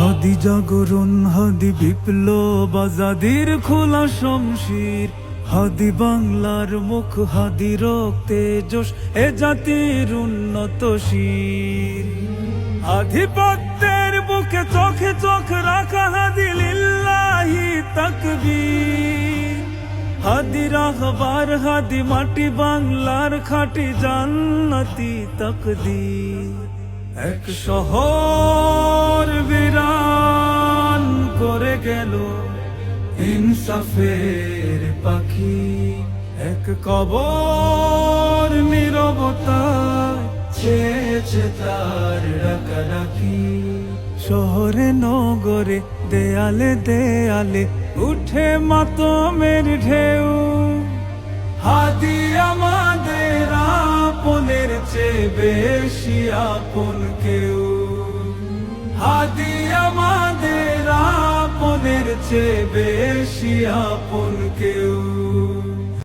হাদি জাগরণ, হাদি বিপ্লব, আজাদির খোলা শমশির। হাদি বাংলার মুখ, হাদি রক্তে জোশ, এ জাতির উন্নত শির। আধিপত্যের বুকে চোখে চোখ রাখা, হাদি লিল্লাহি তাকবীর। হাদি রাহবার, হাদি মাটি বাংলার খাঁটি জান্নাতি তাকদীর। এক শহর বিরান করে গেল ইনসাফের পাখি, এক কবর নীরবতায় ছেয়েছে তার ডাকাডাকি। শহরে নগরে দেয়ালে দেয়ালে উঠে মাতমের ঢেউ, হাদি আমাদের আপনের চেয়ে বেশি আপন কেউ। হাদি আমাদের আপনের চেয়ে বেশি আপন কেউ।